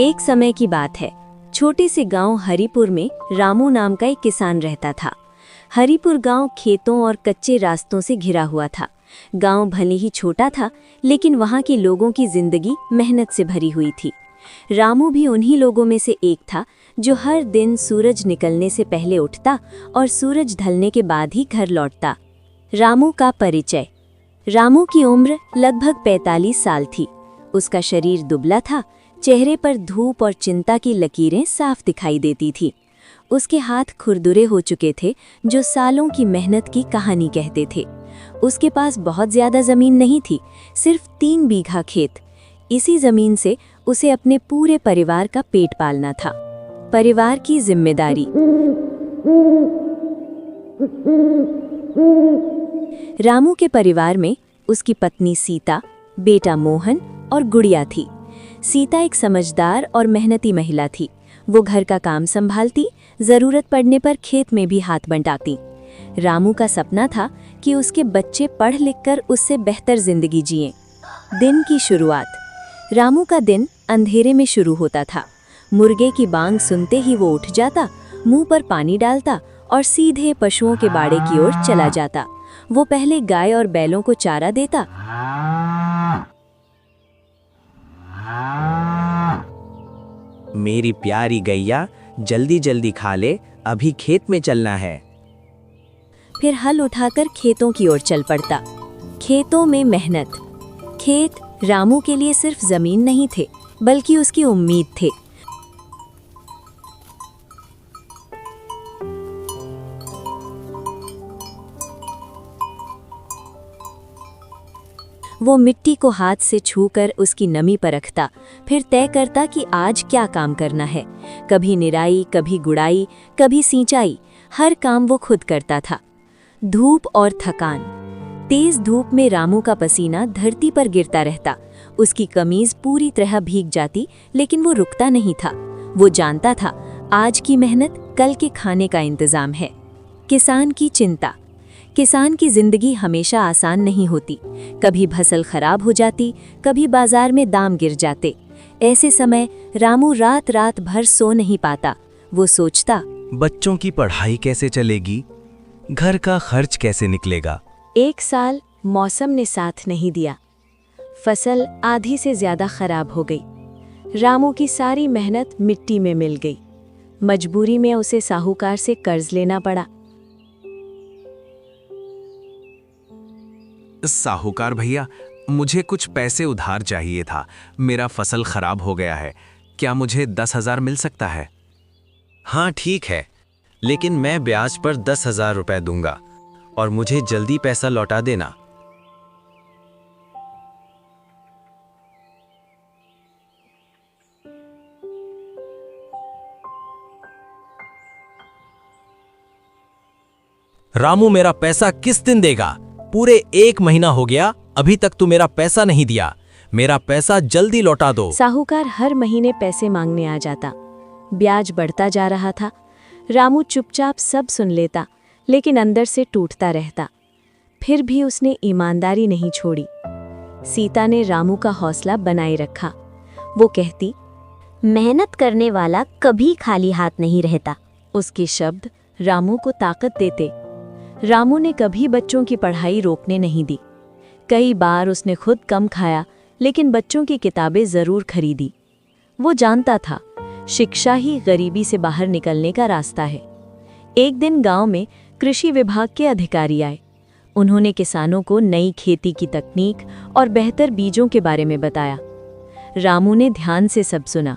एक समय की बात है। छोटे से गांव हरिपुर में रामू नाम का एक किसान रहता था। हरिपुर गांव खेतों और कच्चे रास्तों से घिरा हुआ था। गांव भले ही छोटा था, लेकिन वहां के लोगों की जिंदगी मेहनत से भरी हुई थी। रामू भी उन्हीं लोगों में से एक था जो हर दिन सूरज निकलने से पहले उठता और सूरज ढलने के बाद ही घर लौटता। रामू का परिचय। रामू की उम्र लगभग 45 साल थी। उसका शरीर दुबला था, चेहरे पर धूप और चिंता की लकीरें साफ दिखाई देती थी। उसके हाथ खुरदुरे हो चुके थे, जो सालों की मेहनत की कहानी कहते थे। उसके पास बहुत ज्यादा जमीन नहीं थी, सिर्फ 3 बीघा खेत। इसी जमीन से उसे अपने पूरे परिवार का पेट पालना था। परिवार की जिम्मेदारी। रामू के परिवार में उसकी पत्नी सीता, बेटा मोहन और गुड़िया थी। सीता एक समझदार और मेहनती महिला थी। वो घर का काम संभालती, जरूरत पड़ने पर खेत में भी हाथ बंटाती। रामू का सपना था कि उसके बच्चे पढ़ लिखकर उससे बेहतर जिंदगी जिएं। दिन की शुरुआत। रामू का दिन अंधेरे में शुरू होता था। मुर्गे की बांग सुनते ही वो उठ जाता, मुंह पर पानी डालता और सीधे पशुओं के बाड़े की ओर चला जाता। वो पहले गाय और बैलों को चारा देता। मेरी प्यारी गैया, जल्दी जल्दी खा ले, अभी खेत में चलना है। फिर हल उठाकर खेतों की ओर चल पड़ता। खेतों में मेहनत। खेत रामू के लिए सिर्फ जमीन नहीं थे, बल्कि उसकी उम्मीद थे। वो मिट्टी को हाथ से छूकर उसकी नमी परखता, फिर तय करता कि आज क्या काम करना है। कभी निराई, कभी गुड़ाई, कभी सिंचाई, हर काम वो खुद करता था। धूप और थकान। तेज धूप में रामू का पसीना धरती पर गिरता रहता। उसकी कमीज पूरी तरह भीग जाती, लेकिन वो रुकता नहीं था। वो जानता था, आज की मेहनत कल के खाने का इंतजाम है। किसान की चिंता। किसान की जिंदगी हमेशा आसान नहीं होती। कभी फसल खराब हो जाती, कभी बाजार में दाम गिर जाते। ऐसे समय रामू रात रात भर सो नहीं पाता। वो सोचता, बच्चों की पढ़ाई कैसे चलेगी, घर का खर्च कैसे निकलेगा। एक साल मौसम ने साथ नहीं दिया। फसल आधी से ज्यादा खराब हो गई। रामू की सारी मेहनत मिट्टी में मिल गई। मजबूरी में उसे साहूकार से कर्ज लेना पड़ा। साहूकार भैया, मुझे कुछ पैसे उधार चाहिए था। मेरा फसल खराब हो गया है, क्या मुझे 10,000 मिल सकता है? हाँ ठीक है, लेकिन मैं ब्याज पर 10,000 रुपए दूंगा और मुझे जल्दी पैसा लौटा देना। रामू, मेरा पैसा किस दिन देगा? पूरे 1 महीना हो गया, अभी तक तू मेरा पैसा नहीं दिया। मेरा पैसा जल्दी लौटा दो। साहूकार हर महीने पैसे मांगने आ जाता। ब्याज बढ़ता जा रहा था। रामू चुपचाप सब सुन लेता, लेकिन अंदर से टूटता रहता। फिर भी उसने ईमानदारी नहीं छोड़ी। सीता ने रामू का हौसला बनाए रखा। वो कहती, मेहनत करने वाला कभी खाली हाथ नहीं रहता। उसके शब्द रामू को ताकत देते। रामू ने कभी बच्चों की पढ़ाई रोकने नहीं दी। कई बार उसने खुद कम खाया, लेकिन बच्चों की किताबें जरूर खरीदी। वो जानता था, शिक्षा ही गरीबी से बाहर निकलने का रास्ता है। एक दिन गांव में कृषि विभाग के अधिकारी आए। उन्होंने किसानों को नई खेती की तकनीक और बेहतर बीजों के बारे में बताया। रामू ने ध्यान से सब सुना।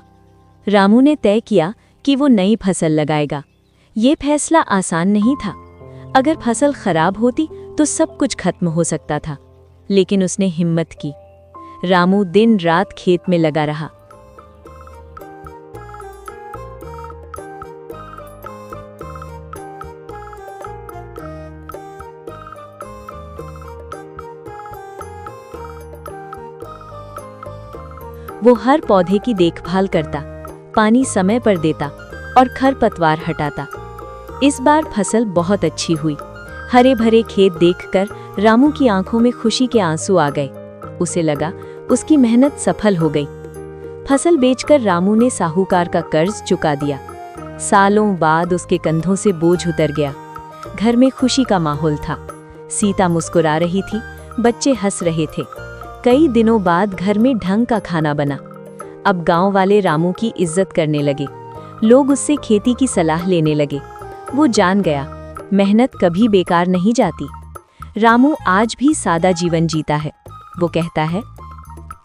रामू ने तय किया कि वो नई फसल लगाएगा। ये फैसला आसान नहीं था। अगर फसल खराब होती तो सब कुछ खत्म हो सकता था, लेकिन उसने हिम्मत की। रामू दिन रात खेत में लगा रहा। वो हर पौधे की देखभाल करता, पानी समय पर देता और खरपतवार हटाता। इस बार फसल बहुत अच्छी हुई। हरे भरे खेत देखकर रामू की आंखों में खुशी के आंसू आ गए। उसे लगा उसकी मेहनत सफल हो गई। फसल बेचकर रामू ने साहूकार का कर्ज चुका दिया। सालों बाद उसके कंधों से बोझ उतर गया। घर में खुशी का माहौल था। सीता मुस्कुरा रही थी, बच्चे हंस रहे थे। कई दिनों बाद घर में ढंग का खाना बना। अब गांव वाले रामू की इज्जत करने लगे। लोग उससे खेती की सलाह लेने लगे। वो जान गया, मेहनत कभी बेकार नहीं जाती। रामू आज भी सादा जीवन जीता है। वो कहता है,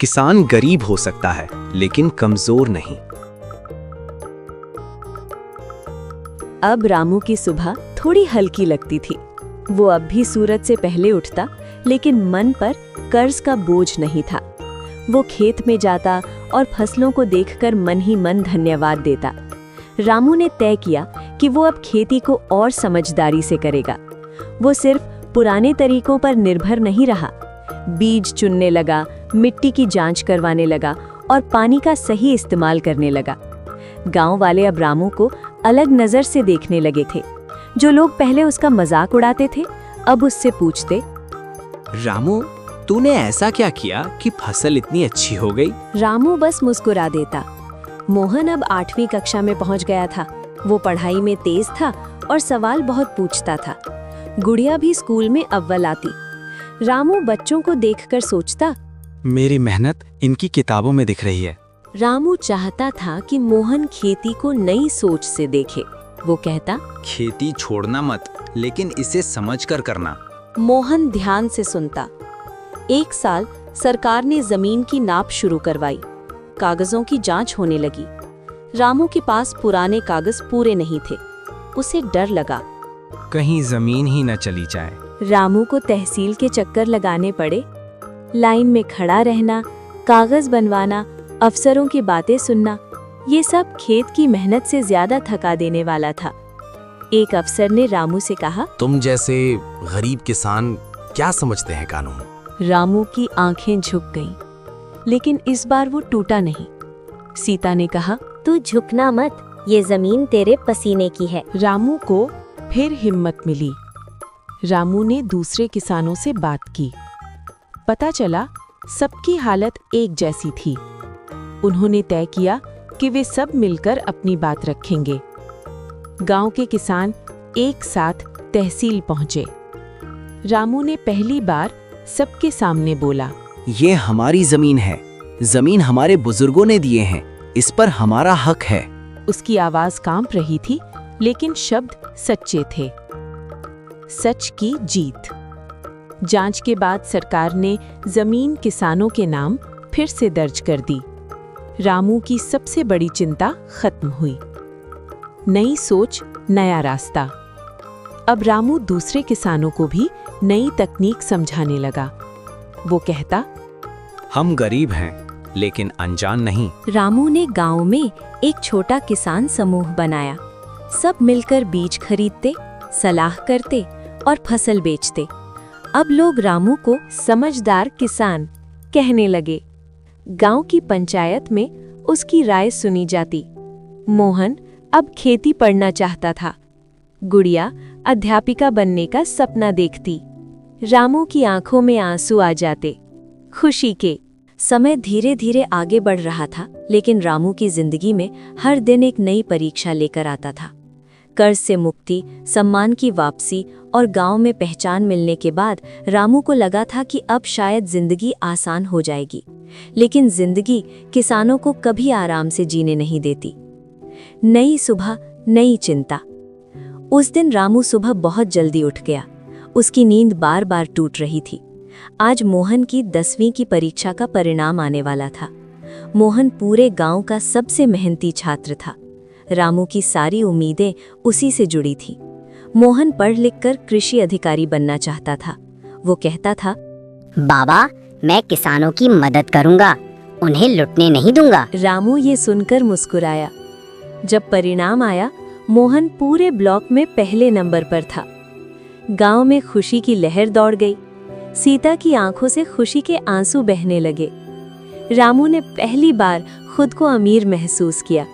किसान गरीब हो सकता है लेकिन कमजोर नहीं। अब रामू की सुबह थोड़ी हल्की लगती थी। वो अब भी सूरज से पहले उठता, लेकिन मन पर कर्ज का बोझ नहीं था। वो खेत में जाता और फसलों को देखकर मन ही मन धन्यवाद देता। रामू ने तय किया कि वो अब खेती को और समझदारी से करेगा। वो सिर्फ पुराने तरीकों पर निर्भर नहीं रहा। बीज चुनने लगा, मिट्टी की जांच करवाने लगा और पानी का सही इस्तेमाल करने लगा। गांव वाले अब रामू को अलग नजर से देखने लगे थे। जो लोग पहले उसका मजाक उड़ाते थे, अब उससे पूछते, रामू, तूने ऐसा क्या किया कि फसल इतनी अच्छी हो गई? रामू बस मुस्कुरा देता। मोहन अब 8वीं कक्षा में पहुंच गया था। वो पढ़ाई में तेज था और सवाल बहुत पूछता था। गुड़िया भी स्कूल में अव्वल आती। रामू बच्चों को देखकर सोचता, मेरी मेहनत इनकी किताबों में दिख रही है। रामू चाहता था कि मोहन खेती को नई सोच से देखे। वो कहता, खेती छोड़ना मत, लेकिन इसे समझकर करना। मोहन ध्यान से सुनता। एक साल सरकार ने जमीन की नाप शुरू करवाई। कागजों की जांच होने लगी। रामू के पास पुराने कागज पूरे नहीं थे। उसे डर लगा, कहीं जमीन ही न चली जाए। रामू को तहसील के चक्कर लगाने पड़े। लाइन में खड़ा रहना, कागज बनवाना, अफसरों की बातें सुनना, ये सब खेत की मेहनत से ज्यादा थका देने वाला था। एक अफसर ने रामू से कहा, तुम जैसे गरीब किसान क्या समझते हैं कानून? रामू की आंखें झुक गईं, लेकिन इस बार वो टूटा नहीं। सीता ने कहा, तू झुकना मत, ये जमीन तेरे पसीने की है। रामू को फिर हिम्मत मिली। रामू ने दूसरे किसानों से बात की। पता चला सबकी हालत एक जैसी थी। उन्होंने तय किया कि वे सब मिलकर अपनी बात रखेंगे। गांव के किसान एक साथ तहसील पहुंचे। रामू ने पहली बार सबके सामने बोला, ये हमारी जमीन है, जमीन हमारे बुजुर्गों ने दिए हैं, इस पर हमारा हक है। उसकी आवाज कांप रही थी, लेकिन शब्द सच्चे थे। सच की जीत। जांच के बाद सरकार ने जमीन किसानों के नाम फिर से दर्ज कर दी। रामू की सबसे बड़ी चिंता खत्म हुई। नई सोच, नया रास्ता। अब रामू दूसरे किसानों को भी नई तकनीक समझाने लगा। वो कहता, हम गरीब हैं, लेकिन अनजान नहीं। रामू ने गांव में एक छोटा किसान समूह बनाया। सब मिलकर बीज खरीदते, सलाह करते और फसल बेचते। अब लोग रामू को समझदार किसान कहने लगे। गांव की पंचायत में उसकी राय सुनी जाती। मोहन अब खेती पढ़ना चाहता था। गुड़िया अध्यापिका बनने का सपना देखती। रामू की आंखों में आंसू आ जाते, खुशी के। समय धीरे धीरे आगे बढ़ रहा था, लेकिन रामू की जिंदगी में हर दिन एक नई परीक्षा लेकर आता था। कर्ज से मुक्ति, सम्मान की वापसी और गांव में पहचान मिलने के बाद रामू को लगा था कि अब शायद जिंदगी आसान हो जाएगी। लेकिन जिंदगी किसानों को कभी आराम से जीने नहीं देती। नई सुबह, नई चिंता। उस दिन रामू सुबह बहुत जल्दी उठ गया। उसकी नींद बार बार टूट रही थी। आज मोहन की 10वीं की परीक्षा का परिणाम आने वाला था। मोहन पूरे गांव का सबसे मेहनती छात्र था। रामू की सारी उम्मीदें उसी से जुड़ी थी। मोहन पढ़ लिखकर कृषि अधिकारी बनना चाहता था। वो कहता था, बाबा, मैं किसानों की मदद करूंगा, उन्हें लुटने नहीं दूंगा। रामू ये सुनकर मुस्कुराया। जब परिणाम आया, मोहन पूरे ब्लॉक में पहले नंबर पर था। गांव में खुशी की लहर दौड़ गई। सीता की आंखों से खुशी के आंसू बहने लगे। रामू ने पहली बार खुद को अमीर महसूस किया।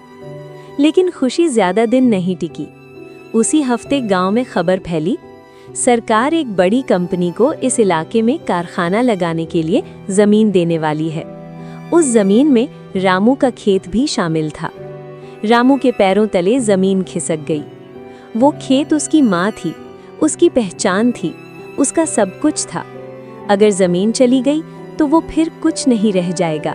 लेकिन खुशी ज्यादा दिन नहीं टिकी। उसी हफ्ते गांव में खबर फैली, सरकार एक बड़ी कंपनी को इस इलाके में कारखाना लगाने के लिए जमीन देने वाली है। उस जमीन में रामू का खेत भी शामिल था। रामू के पैरों तले जमीन खिसक गई। वो खेत उसकी माँ थी, उसकी पहचान थी, उसका सब कुछ था। अगर जमीन चली गई तो वो फिर कुछ नहीं रह जाएगा।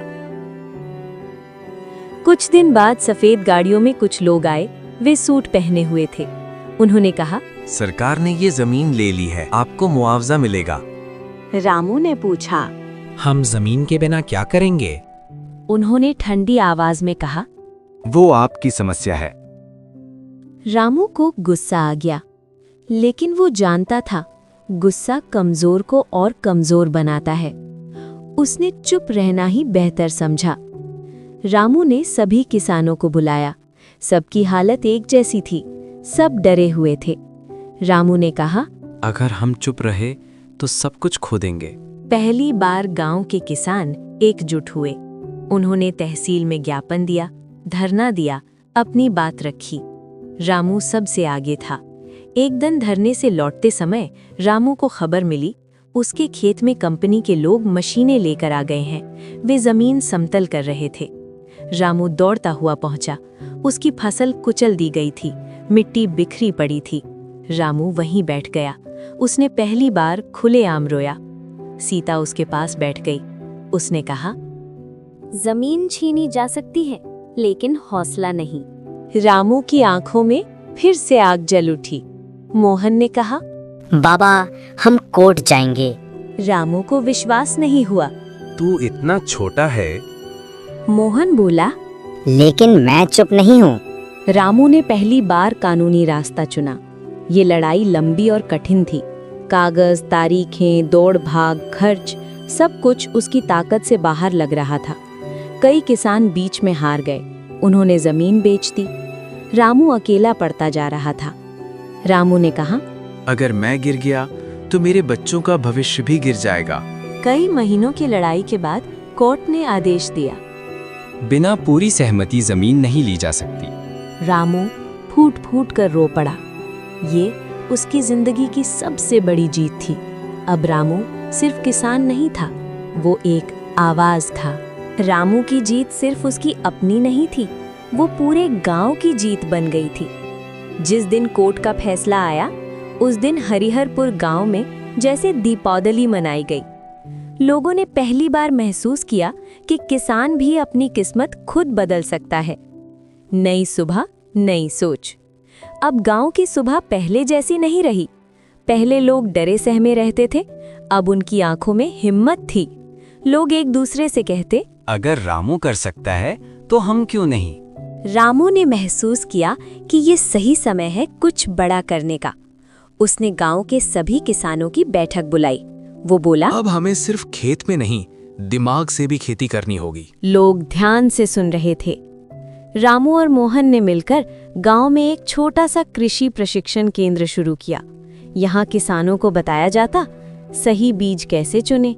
कुछ दिन बाद सफेद गाड़ियों में कुछ लोग आए। वे सूट पहने हुए थे। उन्होंने कहा, सरकार ने ये जमीन ले ली है, आपको मुआवजा मिलेगा। रामू ने पूछा, हम जमीन के बिना क्या करेंगे? उन्होंने ठंडी आवाज में कहा। वो आपकी समस्या है। रामू को गुस्सा आ गया, लेकिन वो जानता था गुस्सा कमजोर को और कमजोर बनाता है। उसने चुप रहना ही बेहतर समझा। रामू ने सभी किसानों को बुलाया। सबकी हालत एक जैसी थी, सब डरे हुए थे। रामू ने कहा, अगर हम चुप रहे तो सब कुछ खो देंगे। पहली बार गांव के किसान एकजुट हुए। उन्होंने तहसील में ज्ञापन दिया, धरना दिया, अपनी बात रखी। रामू सबसे आगे था। एक दिन धरने से लौटते समय रामू को खबर मिली, उसके खेत में कंपनी के लोग मशीनें लेकर आ गए हैं। वे जमीन समतल कर रहे थे। रामू दौड़ता हुआ पहुंचा। उसकी फसल कुचल दी गई थी, मिट्टी बिखरी पड़ी थी। रामू वहीं बैठ गया। उसने पहली बार खुलेआम रोया। सीता उसके पास बैठ गई। उसने कहा, जमीन छीनी जा सकती है, लेकिन हौसला नहीं। रामू की आंखों में फिर से आग जल उठी। मोहन ने कहा, बाबा हम कोर्ट जाएंगे। रामू को विश्वास नहीं हुआ। तू इतना छोटा है। मोहन बोला, लेकिन मैं चुप नहीं हूँ। रामू ने पहली बार कानूनी रास्ता चुना। ये लड़ाई लंबी और कठिन थी। कागज, तारीखें, दौड़ भाग, खर्च, सब कुछ उसकी ताकत से बाहर लग रहा था। कई किसान बीच में हार गए। उन्होंने जमीन बेच दी। रामू अकेला पड़ता जा रहा था। रामू ने कहा, अगर मैं गिर गया तो मेरे बच्चों का भविष्य भी गिर जाएगा। कई महीनों की लड़ाई के बाद कोर्ट ने आदेश दिया, बिना पूरी सहमति जमीन नहीं ली जा सकती। रामू फूट फूट कर रो पड़ा। ये उसकी जिंदगी की सबसे बड़ी जीत थी। अब रामू सिर्फ किसान नहीं था, वो एक आवाज था। रामू की जीत सिर्फ उसकी अपनी नहीं थी, वो पूरे गांव की जीत बन गई थी। जिस दिन कोर्ट का फैसला आया, उस दिन हरिहरपुर गांव में जैसे दीपावली मनाई गई। लोगों ने पहली बार महसूस किया कि किसान भी अपनी किस्मत खुद बदल सकता है। नई सुबह, नई सोच। अब गांव की सुबह पहले जैसी नहीं रही। पहले लोग डरे सहमे रहते थे, अब उनकी आंखों में हिम्मत थी। लोग एक दूसरे से कहते, अगर रामू कर सकता है तो हम क्यों नहीं। रामू ने महसूस किया कि ये सही समय है कुछ बड़ा करने का। उसने गांव के सभी किसानों की बैठक बुलाई। वो बोला, अब हमें सिर्फ खेत में नहीं, दिमाग से भी खेती करनी होगी। लोग ध्यान से सुन रहे थे। रामू और मोहन ने मिलकर गांव में एक छोटा सा कृषि प्रशिक्षण केंद्र शुरू किया। यहाँ किसानों को बताया जाता, सही बीज कैसे चुनें,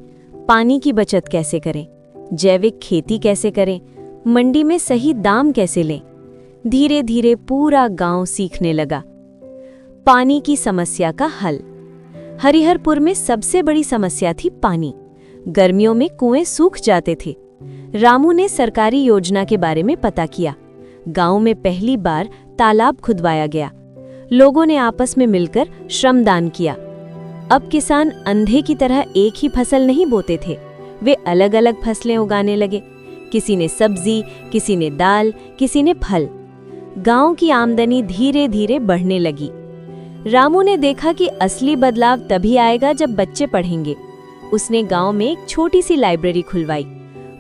पानी की बचत कैसे करें, जैविक खेती कैसे करें, मंडी में सही दाम कैसे लें। धीरे धीरे पूरा गांव सीखने लगा। पानी की समस्या का हल। हरिहरपुर में सबसे बड़ी समस्या थी पानी। गर्मियों में कुएं सूख जाते थे। रामू ने सरकारी योजना के बारे में पता किया। गांव में पहली बार तालाब खुदवाया गया। लोगों ने आपस में मिलकर श्रमदान किया। अब किसान अंधे की तरह एक ही फसल नहीं बोते थे, वे अलग अलग फसलें उगाने लगे। किसी ने सब्जी, किसी ने दाल, किसी ने फल। गांव की आमदनी धीरे धीरे बढ़ने लगी। रामू ने देखा कि असली बदलाव तभी आएगा जब बच्चे पढ़ेंगे। उसने गांव में एक छोटी सी लाइब्रेरी खुलवाई।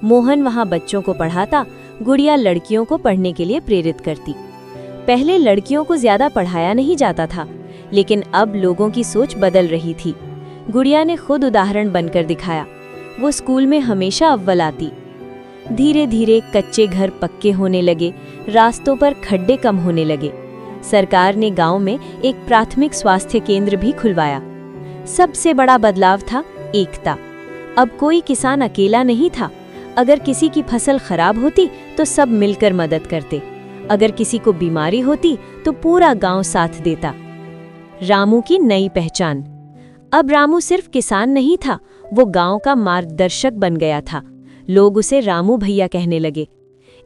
मोहन वहां बच्चों को पढ़ाता, गुड़िया लड़कियों को पढ़ने के लिए प्रेरित करती। पहले लड़कियों को ज्यादा पढ़ाया नहीं जाता था, लेकिन अब लोगों की सोच बदल रही थी। गुड़िया ने खुद उदाहरण बनकर दिखाया। वो स्कूल में हमेशा अव्वल आती। धीरे धीरे कच्चे घर पक्के होने लगे, रास्तों पर खड्डे कम होने लगे। सरकार ने गांव में एक प्राथमिक स्वास्थ्य केंद्र भी खुलवाया। सबसे बड़ा बदलाव था एकता। अब कोई किसान अकेला नहीं था। अगर किसी की फसल खराब होती तो सब मिलकर मदद करते। अगर किसी को बीमारी होती तो पूरा गांव साथ देता। रामू की नई पहचान। अब रामू सिर्फ किसान नहीं था, वो गांव का मार्गदर्शक बन गया था। लोग उसे रामू भैया कहने लगे।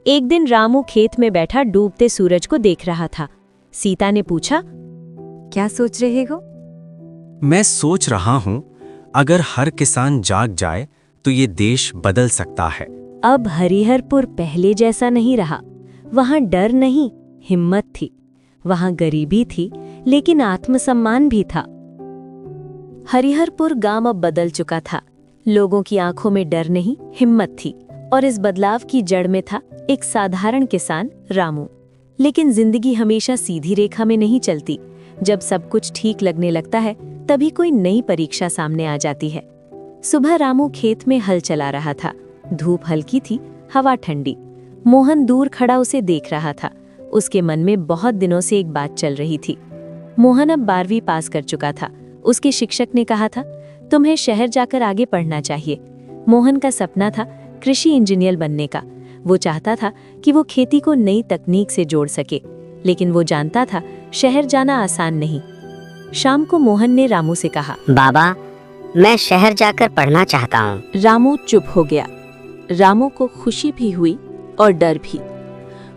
एक दिन रामू खेत में बैठा डूबते सूरज को देख रहा था। सीता ने पूछा, क्या सोच रहे हो? मैं सोच रहा हूँ, अगर हर किसान जाग जाए तो ये देश बदल सकता है। अब हरिहरपुर पहले जैसा नहीं रहा। वहां डर नहीं, हिम्मत थी। वहां गरीबी थी, लेकिन आत्मसम्मान भी था। हरिहरपुर गांव अब बदल चुका था। लोगों की आंखों में डर नहीं, हिम्मत थी। और इस बदलाव की जड़ में था एक साधारण किसान रामू। लेकिन जिंदगी हमेशा सीधी रेखा में नहीं चलती। जब सब कुछ ठीक लगने लगता है, तभी कोई नई परीक्षा सामने आ जाती है। सुबह रामू खेत में हल चला रहा था। धूप हल्की थी, हवा ठंडी। मोहन दूर खड़ा उसे देख रहा था। उसके मन में बहुत दिनों से एक बात चल रही थी। मोहन अब 12वीं पास कर चुका था। उसके शिक्षक ने कहा था, तुम्हें शहर जाकर आगे पढ़ना चाहिए। मोहन का सपना था कृषि इंजीनियर बनने का। वो चाहता था कि वो खेती को नई तकनीक से जोड़ सके, लेकिन वो जानता था शहर जाना आसान नहीं। शाम को मोहन ने रामू से कहा, बाबा, मैं शहर जाकर पढ़ना चाहता हूँ। रामू चुप हो गया। रामू को खुशी भी हुई और डर भी।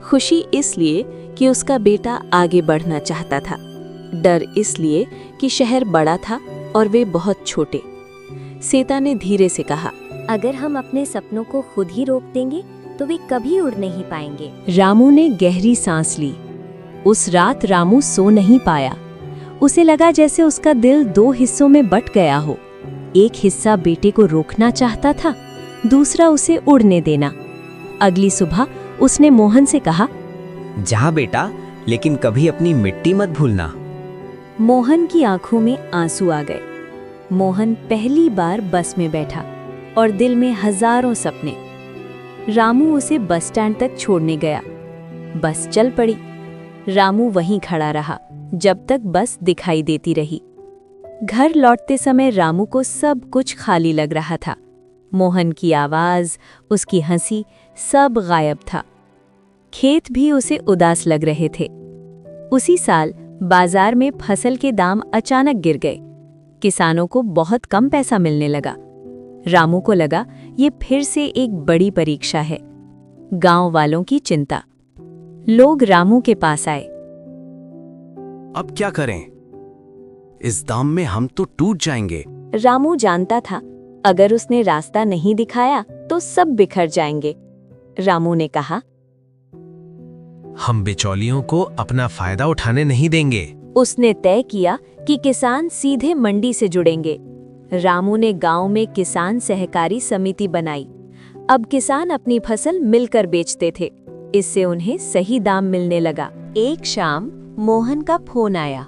खुशी इसलिए कि उसका बेटा आगे बढ़ना चाहता था, डर इसलिए कि शहर बड़ा था और वे बहुत छोटे। सीता ने धीरे से कहा, अगर हम अपने सपनों को खुद ही रोक देंगे तो वे कभी उड़ नहीं पाएंगे। रामू ने गहरी सांस ली। उस रात रामू सो नहीं पाया। उसे लगा जैसे उसका दिल 2 हिस्सों में बट गया हो। एक हिस्सा बेटे को रोकना चाहता था, दूसरा उसे उड़ने देना। अगली सुबह उसने मोहन से कहा, जा बेटा, लेकिन कभी अपनी मिट्टी मत भूलना। मोहन की आंखों में आंसू आ गए। मोहन पहली बार बस में बैठा और दिल में हजारों सपने। रामू उसे बस स्टैंड तक छोड़ने गया। बस चल पड़ी। रामू वहीं खड़ा रहा जब तक बस दिखाई देती रही। घर लौटते समय रामू को सब कुछ खाली लग रहा था। मोहन की आवाज, उसकी हंसी, सब गायब था। खेत भी उसे उदास लग रहे थे। उसी साल बाजार में फसल के दाम अचानक गिर गए। किसानों को बहुत कम पैसा मिलने लगा। रामू को लगा ये फिर से एक बड़ी परीक्षा है। गांव वालों की चिंता। लोग रामू के पास आए। अब क्या करें? इस दाम में हम तो टूट जाएंगे। रामू जानता था अगर उसने रास्ता नहीं दिखाया तो सब बिखर जाएंगे। रामू ने कहा, हम बिचौलियों को अपना फायदा उठाने नहीं देंगे। उसने तय किया कि किसान सीधे मंडी से जुड़ेंगे। रामू ने गांव में किसान सहकारी समिति बनाई। अब किसान अपनी फसल मिलकर बेचते थे। इससे उन्हें सही दाम मिलने लगा। एक शाम मोहन का फोन आया।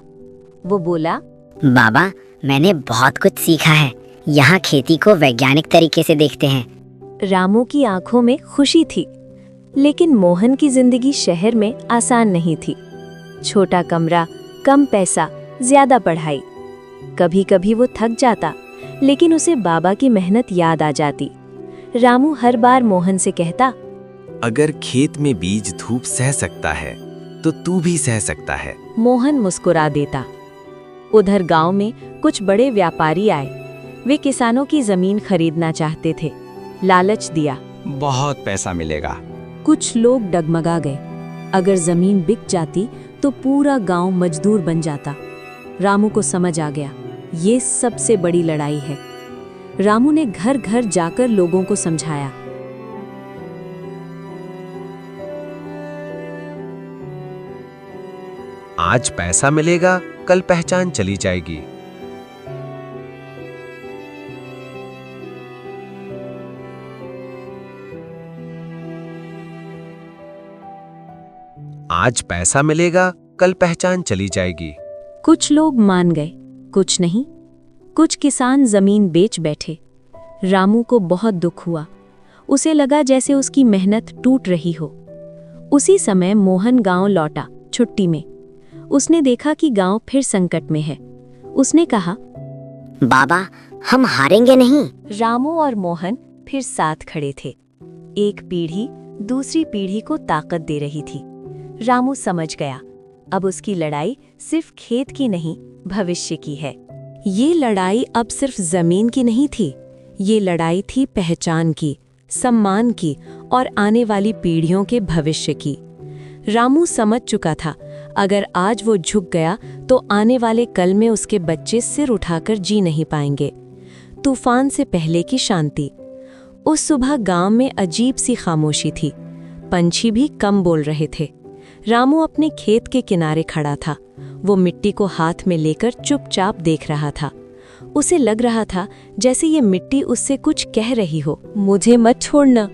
वो बोला, बाबा, मैंने बहुत कुछ सीखा है। यहाँ खेती को वैज्ञानिक तरीके से देखते हैं। रामू की आंखों में खुशी थी, लेकिन मोहन की जिंदगी शहर में आसान नहीं थी। छोटा कमरा, कम पैसा, ज्यादा पढ़ाई। कभी कभी वो थक जाता, लेकिन उसे बाबा की मेहनत याद आ जाती। रामू हर बार मोहन से कहता, अगर खेत में बीज धूप सह सकता है तो तू भी सह सकता है। मोहन मुस्कुरा देता। उधर गांव में कुछ बड़े व्यापारी आए। वे किसानों की जमीन खरीदना चाहते थे। लालच दिया, बहुत पैसा मिलेगा। कुछ लोग डगमगा गए। अगर जमीन बिक जाती तो पूरा गांव मजदूर बन जाता। रामू को समझ आ गया, ये सबसे बड़ी लड़ाई है। रामू ने घर घर जाकर लोगों को समझाया। आज पैसा मिलेगा, कल पहचान चली जाएगी। आज पैसा मिलेगा, कल पहचान चली जाएगी। कुछ लोग मान गए, कुछ नहीं। कुछ किसान जमीन बेच बैठे। रामू को बहुत दुख हुआ। उसे लगा जैसे उसकी मेहनत टूट रही हो। उसी समय मोहन गांव लौटा, छुट्टी में। उसने देखा कि गांव फिर संकट में है। उसने कहा, बाबा, हम हारेंगे नहीं। रामू और मोहन फिर साथ खड़े थे। एक पीढ़ी दूसरी पीढ़ी को ताकत दे रही थी। रामू समझ गया, अब उसकी लड़ाई सिर्फ खेत की नहीं, भविष्य की है। ये लड़ाई अब सिर्फ जमीन की नहीं थी, ये लड़ाई थी पहचान की, सम्मान की और आने वाली पीढ़ियों के भविष्य की। रामू समझ चुका था, अगर आज वो झुक गया तो आने वाले कल में उसके बच्चे सिर उठाकर जी नहीं पाएंगे। तूफान से पहले की शांति। उस सुबह गांव में अजीब सी खामोशी थी। पंछी भी कम बोल रहे थे। रामू अपने खेत के किनारे खड़ा था। वो मिट्टी को हाथ में लेकर चुपचाप देख रहा था। उसे लग रहा था जैसे ये मिट्टी उससे कुछ कह रही हो। मुझे मत छोड़ना,